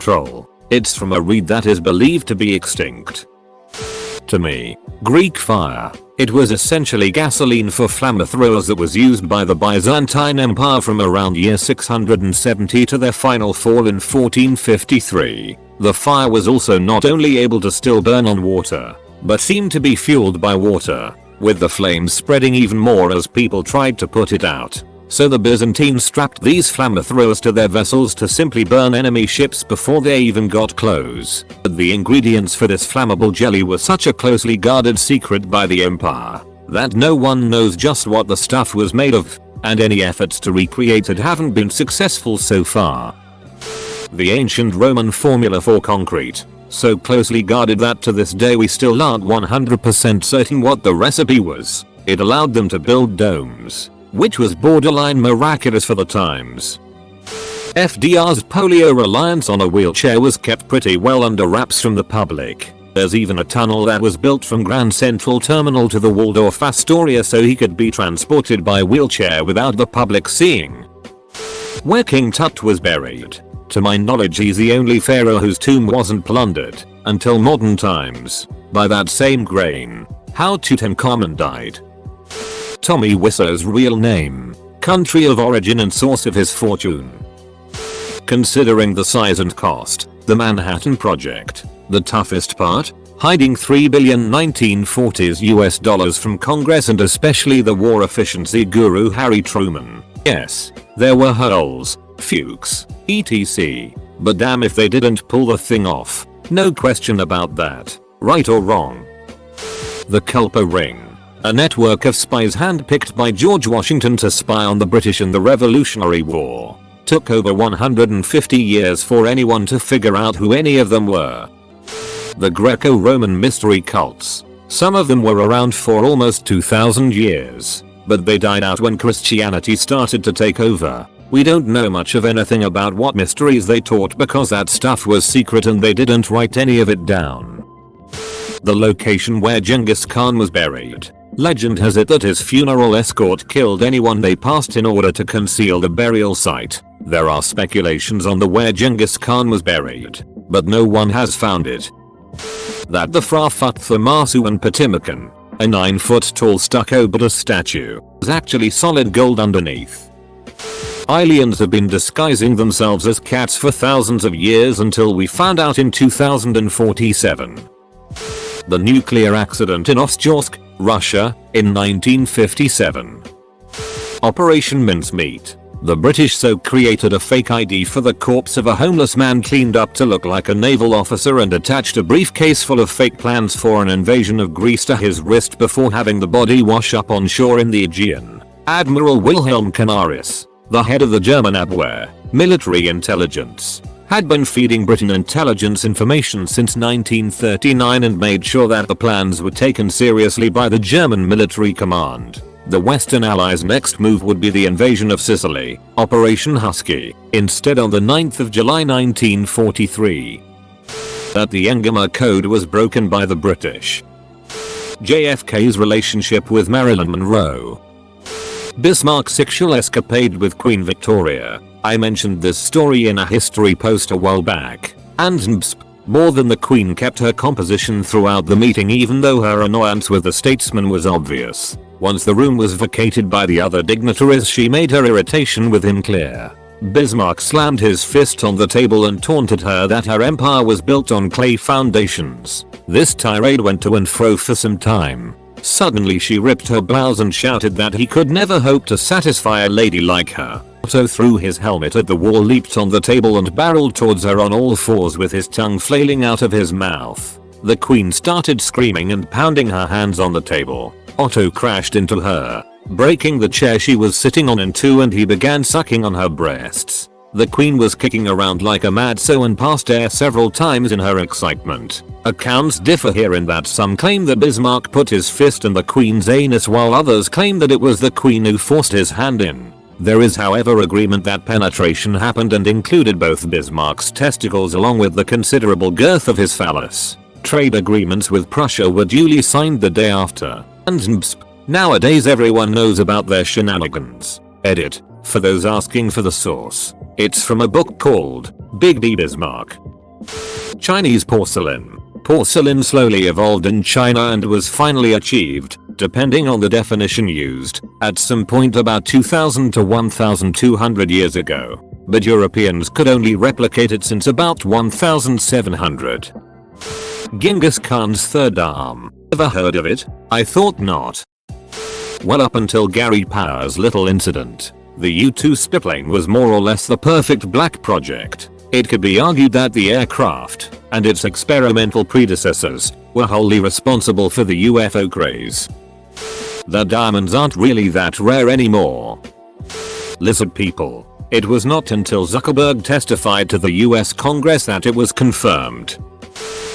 Troll. It's from a reed that is believed to be extinct. To me, Greek fire. It was essentially gasoline for flamethrowers that was used by the Byzantine Empire from around year 670 to their final fall in 1453. The fire was also not only able to still burn on water, but seemed to be fueled by water, with the flames spreading even more as people tried to put it out. So the Byzantines strapped these flamethrowers to their vessels to simply burn enemy ships before they even got close. But the ingredients for this flammable jelly were such a closely guarded secret by the empire that no one knows just what the stuff was made of, and any efforts to recreate it haven't been successful so far. The ancient Roman formula for concrete, so closely guarded that to this day we still aren't 100% certain what the recipe was. It allowed them to build domes, which was borderline miraculous for the times. FDR's polio reliance on a wheelchair was kept pretty well under wraps from the public. There's even a tunnel that was built from Grand Central Terminal to the Waldorf Astoria so he could be transported by wheelchair without the public seeing. Where King Tut was buried. To my knowledge he's the only pharaoh whose tomb wasn't plundered, until modern times, by that same grain. How Tutankhamun died. Tommy Wisso's real name, country of origin and source of his fortune. Considering the size and cost, the Manhattan Project, the toughest part? Hiding $3 billion 1940s US dollars from Congress and especially the war efficiency guru Harry Truman. Yes, there were holes, fukes, etc. But damn if they didn't pull the thing off. No question about that. Right or wrong? The Culper Ring. A network of spies handpicked by George Washington to spy on the British in the Revolutionary War. Took over 150 years for anyone to figure out who any of them were. The Greco-Roman mystery cults. Some of them were around for almost 2000 years, but they died out when Christianity started to take over. We don't know much of anything about what mysteries they taught because that stuff was secret and they didn't write any of it down. The location where Genghis Khan was buried. Legend has it that his funeral escort killed anyone they passed in order to conceal the burial site. There are speculations on the where Genghis Khan was buried, but no one has found it. That the Phra Phutthamasu Patimakan, a 9-foot tall stucco Buddha statue, is actually solid gold underneath. Aliens have been disguising themselves as cats for thousands of years until we found out in 2047. The nuclear accident in Ostyolsk, Russia, in 1957. Operation Mincemeat. The British so created a fake ID for the corpse of a homeless man cleaned up to look like a naval officer and attached a briefcase full of fake plans for an invasion of Greece to his wrist before having the body wash up on shore in the Aegean. Admiral Wilhelm Canaris, the head of the German Abwehr, military intelligence, had been feeding Britain intelligence information since 1939 and made sure that the plans were taken seriously by the German military command. The Western Allies' next move would be the invasion of Sicily, Operation Husky, instead on the 9th of July 1943. That the Engama Code was broken by the British. JFK's relationship with Marilyn Monroe. Bismarck's sexual escapade with Queen Victoria. I mentioned this story in a history post a while back, and more than the Queen kept her composition throughout the meeting even though her annoyance with the statesman was obvious. Once the room was vacated by the other dignitaries she made her irritation with him clear. Bismarck slammed his fist on the table and taunted her that her empire was built on clay foundations. This tirade went to and fro for some time. Suddenly she ripped her blouse and shouted that he could never hope to satisfy a lady like her. Otto threw his helmet at the wall, leaped on the table and barreled towards her on all fours with his tongue flailing out of his mouth. The Queen started screaming and pounding her hands on the table. Otto crashed into her, breaking the chair she was sitting on in two, and he began sucking on her breasts. The Queen was kicking around like a mad sow and passed air several times in her excitement. Accounts differ here in that some claim that Bismarck put his fist in the Queen's anus while others claim that it was the Queen who forced his hand in. There is however agreement that penetration happened and included both Bismarck's testicles along with the considerable girth of his phallus. Trade agreements with Prussia were duly signed the day after. And nowadays everyone knows about their shenanigans. Edit. For those asking for the source, it's from a book called Big D Bismarck. Chinese porcelain. Porcelain slowly evolved in China and was finally achieved, depending on the definition used, at some point about 2000 to 1200 years ago. But Europeans could only replicate it since about 1700. Genghis Khan's third arm. Ever heard of it? I thought not. Well, up until Gary Power's little incident, the U-2 spyplane was more or less the perfect black project. It could be argued that the aircraft, and its experimental predecessors, were wholly responsible for the UFO craze. The diamonds aren't really that rare anymore. Lizard people. It was not until Zuckerberg testified to the US Congress that it was confirmed.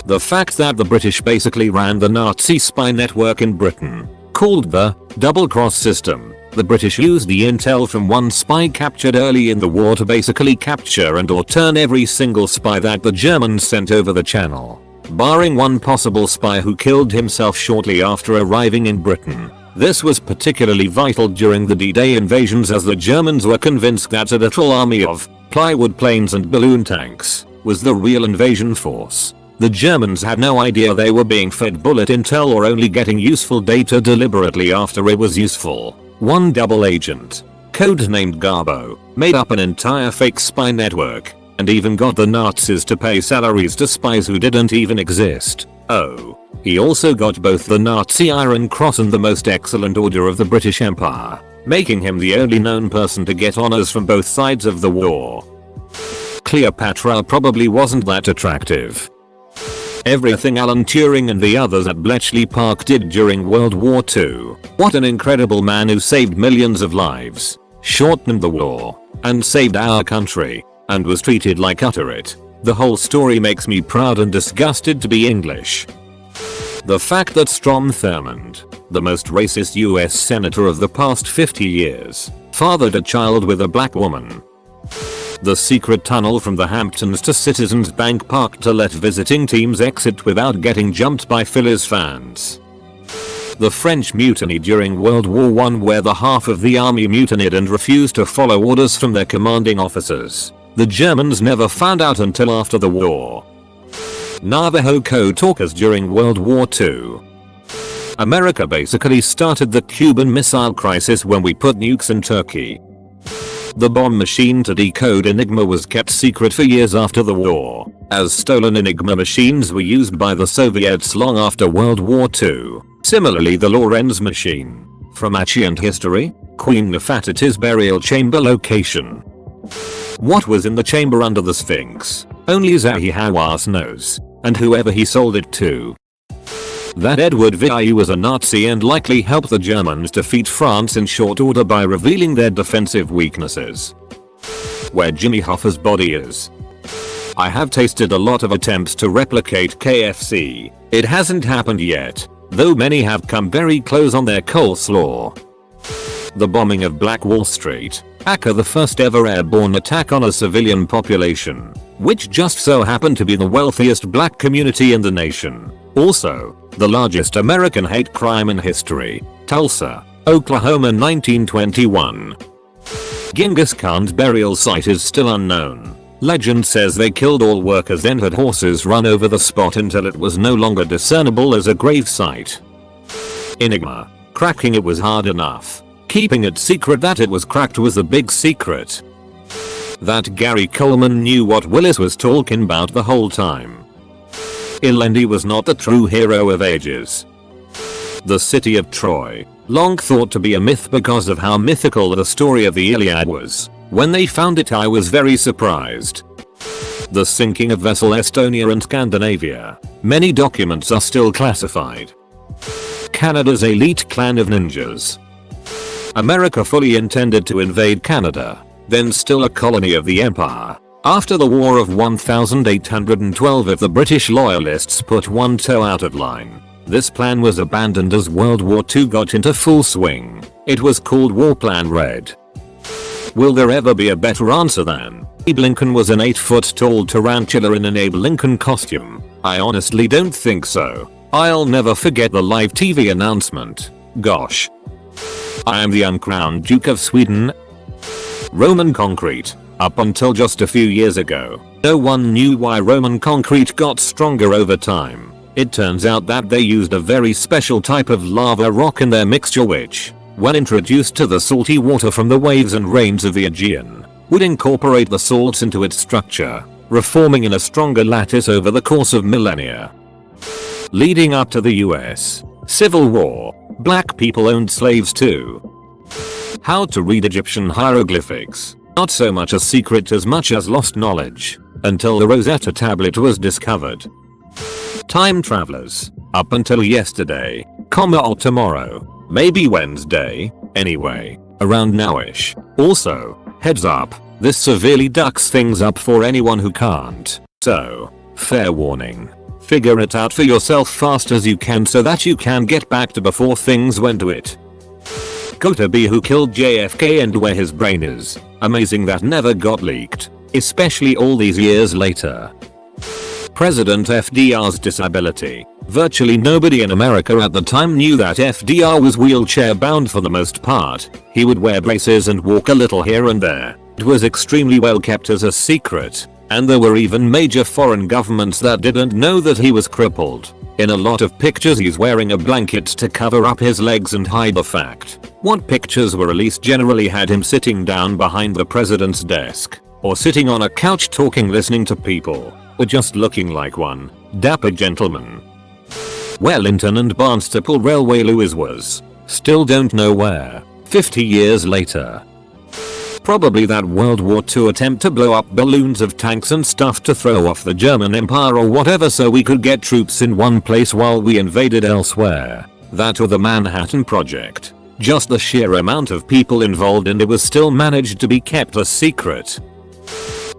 The fact that the British basically ran the Nazi spy network in Britain, called the double-cross system. The British used the intel from one spy captured early in the war to basically capture and or turn every single spy that the Germans sent over the channel, barring one possible spy who killed himself shortly after arriving in Britain. This was particularly vital during the D-Day invasions, as the Germans were convinced that a little army of plywood planes and balloon tanks was the real invasion force. The Germans had no idea they were being fed bullet intel or only getting useful data deliberately after it was useful. One double agent, codenamed Garbo, made up an entire fake spy network and even got the Nazis to pay salaries to spies who didn't even exist. Oh, he also got both the Nazi Iron Cross and the Most Excellent Order of the British Empire, making him the only known person to get honors from both sides of the war. Cleopatra probably wasn't that attractive. Everything Alan Turing and the others at Bletchley Park did during World War II. What an incredible man who saved millions of lives, shortened the war, and saved our country, and was treated like utter it. The whole story makes me proud and disgusted to be English. The fact that Strom Thurmond, the most racist US senator of the past 50 years, fathered a child with a black woman. The secret tunnel from the Hamptons to Citizens Bank Park to let visiting teams exit without getting jumped by Phillies fans. The French mutiny during World War I, where the half of the army mutinied and refused to follow orders from their commanding officers. The Germans never found out until after the war. Navajo code talkers during World War II. America basically started the Cuban Missile Crisis when we put nukes in Turkey. The bomb machine to decode Enigma was kept secret for years after the war, as stolen Enigma machines were used by the Soviets long after World War II. Similarly, the Lorenz machine. From Ancient History, Queen Nefertiti's burial chamber location. What was in the chamber under the Sphinx? Only Zahi Hawass knows, and whoever he sold it to. That Edward VII was a Nazi and likely helped the Germans defeat France in short order by revealing their defensive weaknesses. Where Jimmy Hoffa's body is. I have tasted a lot of attempts to replicate KFC. It hasn't happened yet, though many have come very close on their coleslaw. The bombing of Black Wall Street. aka the first ever airborne attack on a civilian population, which just so happened to be the wealthiest black community in the nation. Also, the largest American hate crime in history. Tulsa, Oklahoma 1921. Genghis Khan's burial site is still unknown. Legend says they killed all workers then had horses run over the spot until it was no longer discernible as a grave site. Enigma. Cracking it was hard enough. Keeping it secret that it was cracked was the big secret. That Gary Coleman knew what Willis was talking about the whole time. Ilendi was not the true hero of ages. The city of Troy, long thought to be a myth because of how mythical the story of the Iliad was. When they found it, I was very surprised. The sinking of vessel Estonia and Scandinavia. Many documents are still classified. Canada's elite clan of ninjas. America fully intended to invade Canada, then still a colony of the Empire. After the War of 1812, if the British loyalists put one toe out of line, this plan was abandoned as World War II got into full swing. It was called War Plan Red. Will there ever be a better answer than Abe Lincoln was an 8-foot-tall tarantula in an Abe Lincoln costume? I honestly don't think so. I'll never forget the live TV announcement. Gosh. I am the uncrowned Duke of Sweden. Roman concrete. Up until just a few years ago, No one knew why Roman concrete got stronger over time. It turns out that they used a very special type of lava rock in their mixture which, when introduced to the salty water from the waves and rains of the Aegean, would incorporate the salts into its structure, reforming in a stronger lattice over the course of millennia. Leading up to the US Civil War, black people owned slaves too. How to read Egyptian hieroglyphics. Not so much a secret as much as lost knowledge, until the Rosetta tablet was discovered. Time travelers. Up until yesterday, or tomorrow, maybe Wednesday, anyway, around nowish. Also, heads up, this severely ducks things up for anyone who can't. So, fair warning. Figure it out for yourself fast as you can so that you can get back to before things went to it. Go to be who killed JFK and where his brain is. Amazing that never got leaked, especially all these years later. President FDR's disability. Virtually nobody in America at the time knew that FDR was wheelchair bound for the most part. He would wear braces and walk a little here and there. It was extremely well kept as a secret, and there were even major foreign governments that didn't know that he was crippled. In a lot of pictures he's wearing a blanket to cover up his legs and hide the fact. What pictures were released generally had him sitting down behind the president's desk, or sitting on a couch talking listening to people, or just looking like one dapper gentleman. Wellington and Barnstaple Railway Lewis was. Still don't know where. 50 years later. Probably that World War II attempt to blow up balloons of tanks and stuff to throw off the German Empire or whatever so we could get troops in one place while we invaded elsewhere. That or the Manhattan Project. Just the sheer amount of people involved and it was still managed to be kept a secret.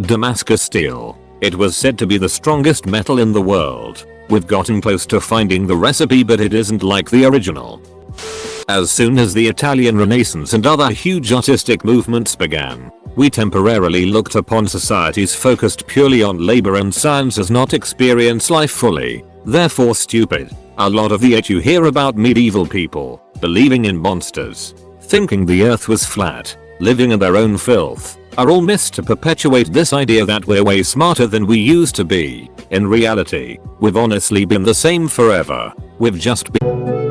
Damascus steel. It was said to be the strongest metal in the world. We've gotten close to finding the recipe but it isn't like the original. As soon as the Italian Renaissance and other huge artistic movements began, we temporarily looked upon societies focused purely on labor and science as not experience life fully, therefore stupid. A lot of the you hear about medieval people believing in monsters, thinking the earth was flat, living in their own filth, are all myths to perpetuate this idea that we're way smarter than we used to be. In reality, we've honestly been the same forever. We've just been